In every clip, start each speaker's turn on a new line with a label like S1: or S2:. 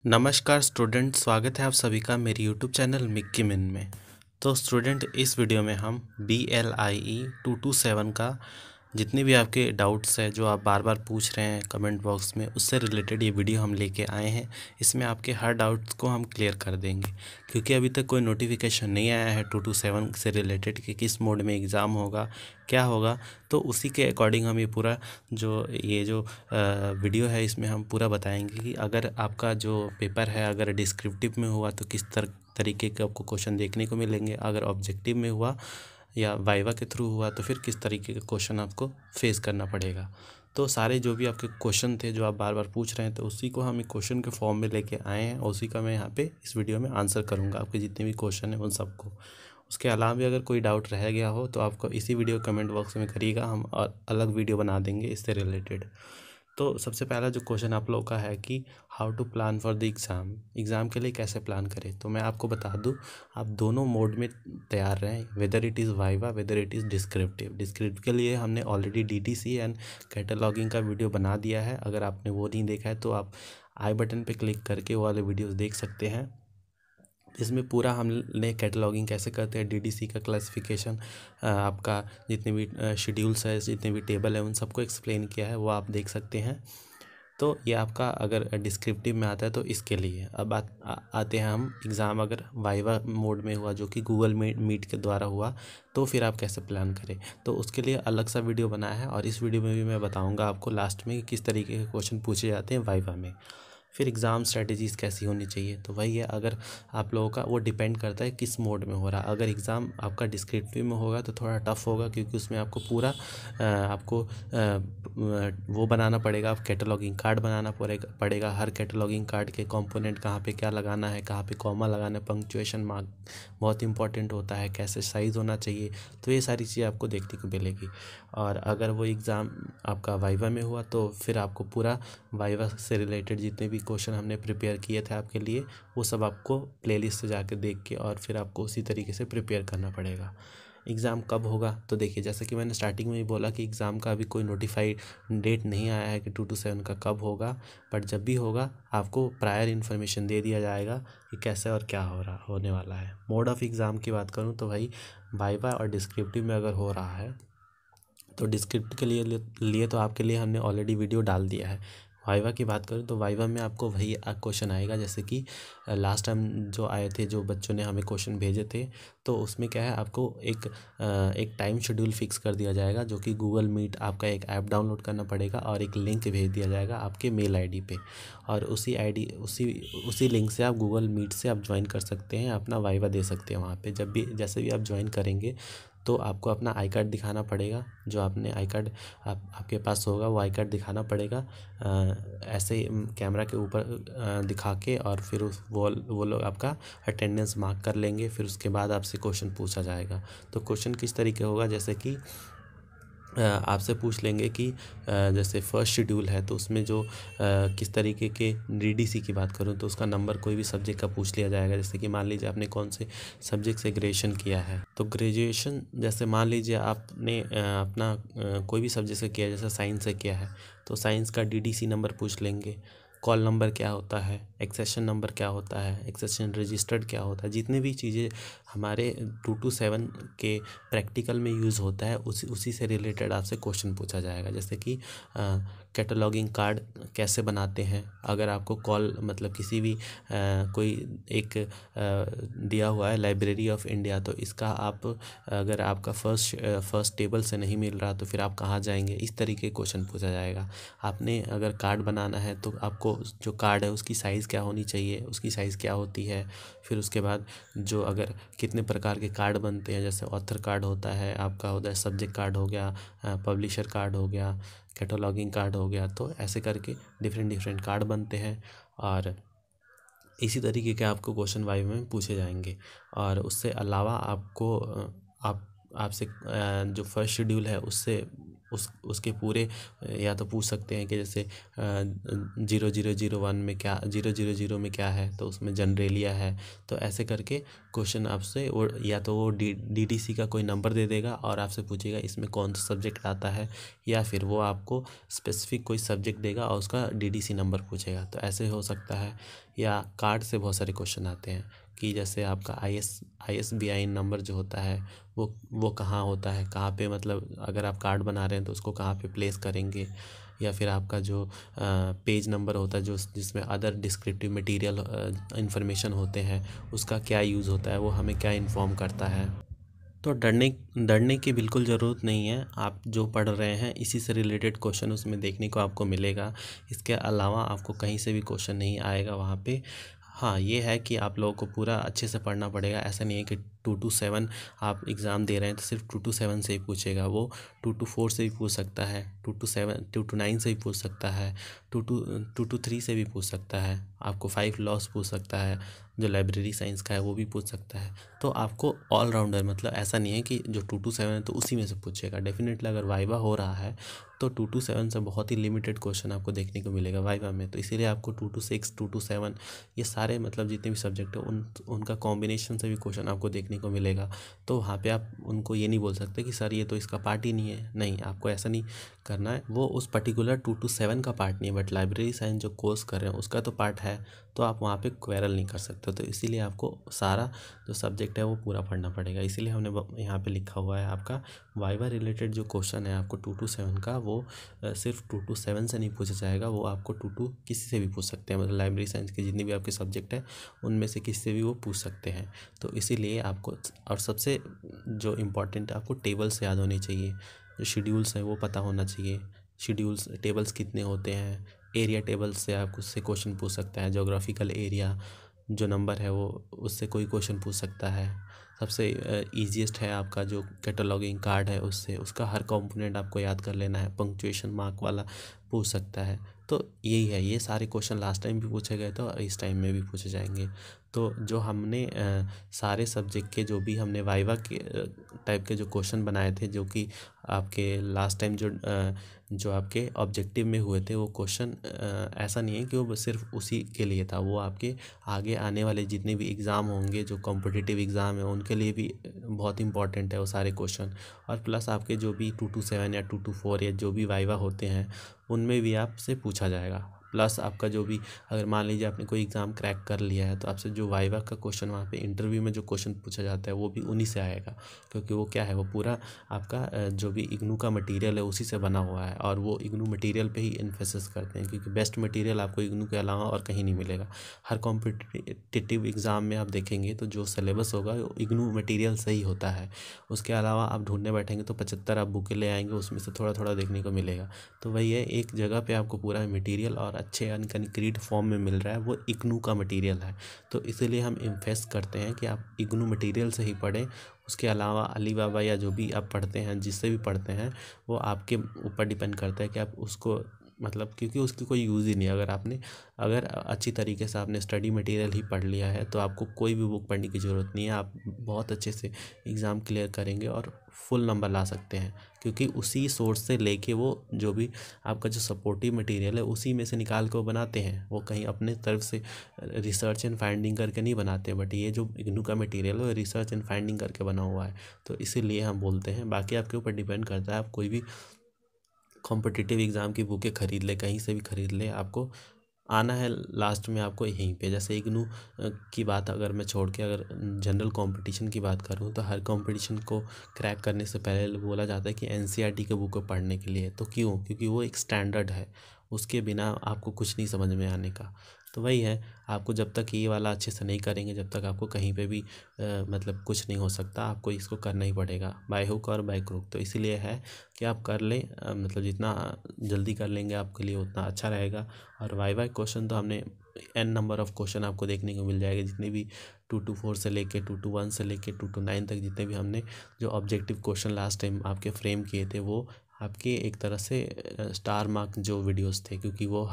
S1: नमस्कार स्टूडेंट, स्वागत है आप सभी का मेरे यूट्यूब चैनल मिक्की मिन में। तो स्टूडेंट, इस वीडियो में हम BLIE 227 का जितने भी आपके डाउट्स हैं जो आप बार बार पूछ रहे हैं कमेंट बॉक्स में, उससे रिलेटेड ये वीडियो हम लेके आए हैं। इसमें आपके हर डाउट्स को हम क्लियर कर देंगे, क्योंकि अभी तक कोई नोटिफिकेशन नहीं आया है 227 से रिलेटेड कि किस मोड में एग्ज़ाम होगा, क्या होगा। तो उसी के अकॉर्डिंग हम ये पूरा जो वीडियो है इसमें हम पूरा बताएंगे कि अगर आपका जो पेपर है अगर डिस्क्रिप्टिव में हुआ तो किस तरीके के आपको क्वेश्चन देखने को मिलेंगे, अगर ऑब्जेक्टिव में हुआ या वाइवा के थ्रू हुआ तो फिर किस तरीके के क्वेश्चन आपको फेस करना पड़ेगा। तो सारे जो भी आपके क्वेश्चन थे जो आप बार बार पूछ रहे हैं, तो उसी को हम एक क्वेश्चन के फॉर्म में लेके आए हैं और उसी का मैं यहाँ पे इस वीडियो में आंसर करूँगा आपके जितने भी क्वेश्चन हैं उन सबको। उसके अलावा भी अगर कोई डाउट रह गया हो तो आपको इसी वीडियो कमेंट बॉक्स में करिएगा, हम और अलग वीडियो बना देंगे इससे रिलेटेड। तो सबसे पहला जो क्वेश्चन आप लोगों का है कि how to plan for the exam के लिए कैसे प्लान करें। तो मैं आपको बता दूं, आप दोनों मोड में तैयार रहें, whether it is viva whether it is descriptive के लिए हमने ऑलरेडी DDC एंड कैटलॉगिंग का वीडियो बना दिया है। अगर आपने वो नहीं देखा है तो आप आई बटन पे क्लिक करके वो वाले वीडियोस देख सकते हैं। इसमें पूरा हमने कैटलॉगिंग कैसे करते हैं, DDC का क्लासिफिकेशन, आपका जितने भी शेड्यूल्स है, जितने भी टेबल है, उन सबको एक्सप्लेन किया है, वो आप देख सकते हैं। तो ये आपका अगर डिस्क्रिप्टिव में आता है तो इसके लिए। अब आते हैं हम एग्ज़ाम अगर वाइवा मोड में हुआ जो कि गूगल मीट के द्वारा हुआ, तो फिर आप कैसे प्लान करें। तो उसके लिए अलग सा वीडियो बनाया है और इस वीडियो में भी मैं बताऊंगा आपको लास्ट में कि किस तरीके के क्वेश्चन पूछे जाते हैं वाइवा में। फिर एग्ज़ाम स्ट्रेटजीज़ कैसी होनी चाहिए, तो वही है। अगर आप लोगों का वो डिपेंड करता है किस मोड में हो रहा है। अगर एग्ज़ाम आपका डिस्क्रिप्टिव में होगा तो थोड़ा टफ होगा, क्योंकि उसमें आपको पूरा आपको वो बनाना पड़ेगा, आप कैटलॉगिंग कार्ड बनाना पड़ेगा। हर कैटलॉगिंग कार्ड के कंपोनेंट कहाँ पे क्या लगाना है, कहाँ पे कॉमा लगाना है, पंक्चुएशन मार्क बहुत इंपॉर्टेंट होता है, कैसे साइज़ होना चाहिए। तो ये सारी चीज़ें आपको देखने को मिलेगी। और अगर वो एग्ज़ाम आपका वाइवा में हुआ तो फिर आपको पूरा वाइवा से रिलेटेड जितने भी क्वेश्चन हमने प्रिपेयर किए थे आपके लिए, वो सब आपको प्लेलिस्ट से जाके देख के और फिर आपको उसी तरीके से प्रिपेयर करना पड़ेगा। एग्ज़ाम कब होगा, तो देखिए जैसा कि मैंने स्टार्टिंग में ही बोला कि एग्ज़ाम का अभी कोई नोटिफाइड डेट नहीं आया है कि 227 का कब होगा। बट जब भी होगा आपको प्रायर इन्फॉर्मेशन दे दिया जाएगा कि कैसे और क्या होने वाला है। मोड ऑफ़ एग्ज़ाम की बात करूँ तो भाई वाइवा और डिस्क्रिप्टिव में अगर हो रहा है तो डिस्क्रिप्टिव के लिए तो आपके लिए हमने ऑलरेडी वीडियो डाल दिया है। वाइवा की बात करूँ तो वाइवा में आपको वही क्वेश्चन आएगा जैसे कि लास्ट टाइम जो आए थे, जो बच्चों ने हमें क्वेश्चन भेजे थे। तो उसमें क्या है, आपको एक टाइम शेड्यूल फिक्स कर दिया जाएगा, जो कि गूगल मीट आपका एक ऐप डाउनलोड करना पड़ेगा और एक लिंक भेज दिया जाएगा आपके मेल आईडी पे। और उसी लिंक से आप गूगल मीट से आप ज्वाइन कर सकते हैं, अपना वाइवा दे सकते हैं वहाँ पे। जैसे भी आप ज्वाइन करेंगे तो आपको अपना आई कार्ड दिखाना पड़ेगा। जो आपने आई कार्ड आपके पास होगा वो आई कार्ड दिखाना पड़ेगा, ऐसे कैमरा के ऊपर दिखा के, और फिर वो लोग आपका अटेंडेंस मार्क कर लेंगे। फिर उसके बाद आपसे क्वेश्चन पूछा जाएगा। तो क्वेश्चन किस तरीके होगा, जैसे कि आपसे पूछ लेंगे कि जैसे फर्स्ट शेड्यूल है तो उसमें जो किस तरीके के DDC की बात करूँ तो उसका नंबर कोई भी सब्जेक्ट का पूछ लिया जाएगा। जैसे कि मान लीजिए आपने कौन से सब्जेक्ट से ग्रेजुएशन किया है, तो ग्रेजुएशन जैसे मान लीजिए आपने अपना कोई भी सब्जेक्ट से किया, जैसे साइंस से किया है तो साइंस का DDC नंबर पूछ लेंगे। कॉल नंबर क्या होता है, एक्सेशन नंबर क्या होता है, एक्सेशन रजिस्टर्ड क्या होता है, जितनी भी चीज़ें हमारे 227 के प्रैक्टिकल में यूज़ होता है उसी से रिलेटेड आपसे क्वेश्चन पूछा जाएगा। जैसे कि कैटलॉगिंग कार्ड कैसे बनाते हैं। अगर आपको कॉल मतलब किसी भी कोई एक दिया हुआ है लाइब्रेरी ऑफ इंडिया, तो इसका आप अगर आपका फर्स्ट टेबल से नहीं मिल रहा तो फिर आप कहाँ जाएंगे, इस तरीके क्वेश्चन पूछा जाएगा। आपने अगर कार्ड बनाना है तो आपको जो कार्ड है उसकी साइज़ क्या होनी चाहिए, उसकी साइज़ क्या होती है। फिर उसके बाद जो अगर कितने प्रकार के कार्ड बनते हैं, जैसे ऑथर कार्ड होता है, आपका होता है सब्जेक्ट कार्ड हो गया, पब्लिशर कार्ड हो गया, कैटलॉगिंग कार्ड हो गया। तो ऐसे करके डिफरेंट कार्ड बनते हैं और इसी तरीके के आपको क्वेश्चन वाइवा में पूछे जाएंगे। और उससे अलावा आपको आपसे जो फर्स्ट शेड्यूल है उसके पूरे या तो पूछ सकते हैं कि जैसे 0001 में क्या 000 में क्या है, तो उसमें जनरेलिया है। तो ऐसे करके क्वेश्चन आपसे वो या तो वो डीडीसी का कोई नंबर दे देगा और आपसे पूछेगा इसमें कौन सा सब्जेक्ट आता है, या फिर वो आपको स्पेसिफिक कोई सब्जेक्ट देगा और उसका डीडीसी नंबर पूछेगा। तो ऐसे हो सकता है। या कार्ड से बहुत सारे क्वेश्चन आते हैं कि जैसे आपका ISBN नंबर जो होता है वो कहाँ होता है, कहाँ पे, मतलब अगर आप कार्ड बना रहे हैं तो उसको कहाँ पे प्लेस करेंगे। या फिर आपका जो पेज नंबर होता है जो जिसमें अदर डिस्क्रिप्टिव मटेरियल इंफॉर्मेशन होते हैं, उसका क्या यूज़ होता है, वो हमें क्या इन्फॉर्म करता है। तो डरने की बिल्कुल ज़रूरत नहीं है। आप जो पढ़ रहे हैं इसी से रिलेटेड क्वेश्चन उसमें देखने को आपको मिलेगा। इसके अलावा आपको कहीं से भी क्वेश्चन नहीं आएगा वहाँ पे। हाँ, ये है कि आप लोगों को पूरा अच्छे से पढ़ना पड़ेगा। ऐसा नहीं है कि 2 to 7 आप एग्ज़ाम दे रहे हैं तो सिर्फ 2 to 7 से ही पूछेगा। वो 2 to 4 से भी पूछ सकता है, 2 to 9 से भी पूछ सकता है, 2 to 3 से भी पूछ सकता है। आपको 5 लॉस पूछ सकता है, जो लाइब्रेरी साइंस का है वो भी पूछ सकता है। तो आपको ऑलराउंडर, मतलब ऐसा नहीं है कि जो 2 to 7 है तो उसी में से पूछेगा। डेफिनेटली अगर वाइवा हो रहा है तो 2 to 7 से बहुत ही लिमिटेड क्वेश्चन आपको देखने को मिलेगा वाइवा में। तो इसीलिए आपको 2 to 6, 2 to 7 ये सारे, मतलब जितने भी सब्जेक्ट है उनका कॉम्बिनेशन से भी क्वेश्चन आपको देखने को मिलेगा। तो वहाँ पे आप उनको ये नहीं बोल सकते कि सर ये तो इसका पार्ट ही नहीं है। नहीं, आपको ऐसा नहीं करना है। वो उस पर्टिकुलर 2 to 7 का पार्ट नहीं है, बट लाइब्रेरी साइंस जो कोर्स कर रहे हैं उसका तो पार्ट है। तो आप वहाँ पे क्वेरल नहीं कर सकते। तो इसीलिए आपको सारा जो सब्जेक्ट है वो पूरा पढ़ना पड़ेगा। इसीलिए हमने यहाँ पे लिखा हुआ है आपका वाइवा रिलेटेड जो क्वेश्चन है आपको 2 to 7 का, वो सिर्फ 2 to 7 से नहीं पूछा जाएगा। वो आपको 2 to किसी से भी पूछ सकते हैं, मतलब लाइब्रेरी साइंस के जितने भी आपके सब्जेक्ट हैं उनमें से किसी से भी वो पूछ सकते हैं। तो इसीलिए आपको, और सबसे जो इम्पोर्टेंट आपको टेबल्स याद होने चाहिए, जो शेड्यूल्स हैं वो पता होना चाहिए। शेड्यूल्स टेबल्स कितने होते हैं। एरिया टेबल्स से आप उससे क्वेश्चन पूछ सकता है। जोग्राफिकल एरिया जो नंबर है वो उससे कोई क्वेश्चन पूछ सकता है। सबसे ईजीएस्ट है आपका जो कैटलॉगिंग कार्ड है, उससे उसका हर कंपोनेंट आपको याद कर लेना है। पंक्चुएशन मार्क वाला पूछ सकता है। तो यही है, ये सारे क्वेश्चन लास्ट टाइम भी पूछे गए थे और इस टाइम में भी पूछे जाएंगे। तो जो हमने सारे सब्जेक्ट के जो भी हमने वाइवा के टाइप के जो क्वेश्चन बनाए थे, जो कि आपके लास्ट टाइम जो आपके ऑब्जेक्टिव में हुए थे, वो क्वेश्चन ऐसा नहीं है कि वो सिर्फ उसी के लिए था। वो आपके आगे आने वाले जितने भी एग्ज़ाम होंगे, जो कॉम्पिटिटिव एग्ज़ाम है उनके लिए भी बहुत इंपॉर्टेंट है वो सारे क्वेश्चन। और प्लस आपके जो भी 2 to 7 या 2 to 4 या जो भी वाइवा होते हैं उनमें भी आपसे पूछा जाएगा। प्लस आपका जो भी, अगर मान लीजिए आपने कोई एग्ज़ाम क्रैक कर लिया है तो आपसे जो वाइवा का क्वेश्चन वहाँ पे इंटरव्यू में जो क्वेश्चन पूछा जाता है वो भी उन्हीं से आएगा। क्योंकि वो क्या है, वो पूरा आपका जो भी इग्नू का मटेरियल है उसी से बना हुआ है। और वो इग्नू मटेरियल पे ही इन्फोसिस करते हैं, क्योंकि बेस्ट मटेरियल आपको इग्नू के अलावा और कहीं नहीं मिलेगा। हर कॉम्पिटिटिव एग्ज़ाम में आप देखेंगे तो जो सिलेबस होगा वो इग्नू मटेरियल से ही होता है। उसके अलावा आप ढूंढने बैठेंगे तो 75 आप बुकें ले आएंगे, उसमें से थोड़ा थोड़ा देखने को मिलेगा। तो वही है, एक जगह पे आपको पूरा मटेरियल और अच्छे अनकंक्रीट फॉर्म में मिल रहा है, वो इग्नू का मटेरियल है। तो इसीलिए हम इन्वेस्ट करते हैं कि आप इग्नू मटेरियल से ही पढ़ें। उसके अलावा अली बाबा या जो भी आप पढ़ते हैं, जिससे भी पढ़ते हैं, वो आपके ऊपर डिपेंड करता है कि आप उसको, मतलब क्योंकि उसकी कोई यूज़ ही नहीं है। अगर अच्छी तरीके से आपने स्टडी मटेरियल ही पढ़ लिया है तो आपको कोई भी बुक पढ़ने की ज़रूरत नहीं है। आप बहुत अच्छे से एग्ज़ाम क्लियर करेंगे और फुल नंबर ला सकते हैं, क्योंकि उसी सोर्स से लेके वो जो भी आपका जो सपोर्टिव मटेरियल है उसी में से निकाल के वो बनाते हैं। वो कहीं अपने तरफ से रिसर्च एंड फाइंडिंग करके नहीं बनाते, बट ये जो इग्नू का मटेरियल है वो रिसर्च एंड फाइंडिंग करके बना हुआ है। तो इसीलिए हम बोलते हैं। बाकी आपके ऊपर डिपेंड करता है, आप कोई भी कॉम्पिटिटिव एग्ज़ाम की बुकें ख़रीद ले, कहीं से भी ख़रीद ले, आपको आना है लास्ट में आपको यहीं पे। जैसे इग्नू की बात अगर मैं छोड़ के अगर जनरल कंपटीशन की बात करूँ तो हर कंपटीशन को क्रैक करने से पहले बोला जाता है कि एनसीईआरटी के बुक को पढ़ने के लिए। तो क्यों? क्योंकि वो एक स्टैंडर्ड है, उसके बिना आपको कुछ नहीं समझ में आने का। तो वही है, आपको जब तक ये वाला अच्छे से नहीं करेंगे जब तक आपको कहीं पे भी मतलब कुछ नहीं हो सकता। आपको इसको करना ही पड़ेगा, बाय हुक और बाय क्रुक। तो इसीलिए है कि आप कर लें, मतलब जितना जल्दी कर लेंगे आपके लिए उतना अच्छा रहेगा। और वाइवा क्वेश्चन तो हमने n नंबर ऑफ़ क्वेश्चन आपको देखने को मिल जाएगा, जितने भी 2 to 4 से लेके 2 to 1 से लेके 2 to 9 तक जितने भी हमने जो ऑब्जेक्टिव क्वेश्चन लास्ट टाइम आपके फ्रेम किए थे, वो आपके एक तरह से स्टार मार्क जो वीडियोस थे, क्योंकि वो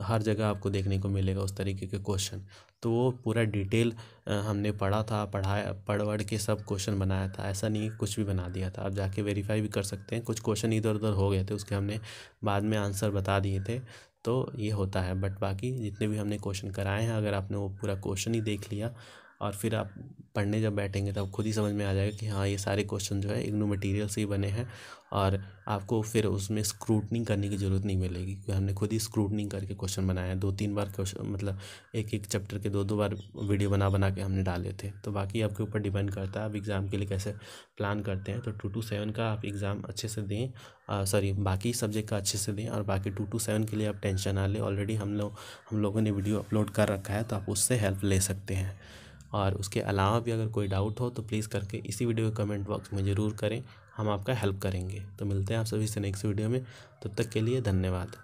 S1: हर जगह आपको देखने को मिलेगा उस तरीके के क्वेश्चन। तो वो पूरा डिटेल हमने पढ़ा था, पढ़ के सब क्वेश्चन बनाया था। ऐसा नहीं कुछ भी बना दिया था। आप जाके वेरीफाई भी कर सकते हैं। कुछ क्वेश्चन इधर उधर हो गए थे, उसके हमने बाद में आंसर बता दिए थे। तो ये होता है। बट बाकी जितने भी हमने क्वेश्चन कराए हैं, अगर आपने वो पूरा क्वेश्चन ही देख लिया और फिर आप पढ़ने जब बैठेंगे तब खुद ही समझ में आ जाएगा कि हाँ, ये सारे क्वेश्चन जो है इग्नू मटेरियल से ही बने हैं। और आपको फिर उसमें स्क्रूटनिंग करने की ज़रूरत नहीं मिलेगी, क्योंकि हमने खुद ही स्क्रूटनिंग करके क्वेश्चन बनाए हैं। 2-3 बार क्वेश्चन, मतलब एक एक चैप्टर के 2-2 बार वीडियो बना के हमने डाले थे। तो बाकी आपके ऊपर डिपेंड करता है आप एग्ज़ाम के लिए कैसे प्लान करते हैं। तो 2 to 7 का आप एग्ज़ाम अच्छे से दें, सॉरी बाकी सब्जेक्ट का अच्छे से दें। और बाकी 2 to 7 के लिए आप टेंशन ना लें। ऑलरेडी हम लोगों ने वीडियो अपलोड कर रखा है, तो आप उससे हेल्प ले सकते हैं। और उसके अलावा भी अगर कोई डाउट हो तो प्लीज़ करके इसी वीडियो के कमेंट बॉक्स में ज़रूर करें, हम आपका हेल्प करेंगे। तो मिलते हैं आप सभी से नेक्स्ट वीडियो में। तब तक के लिए धन्यवाद।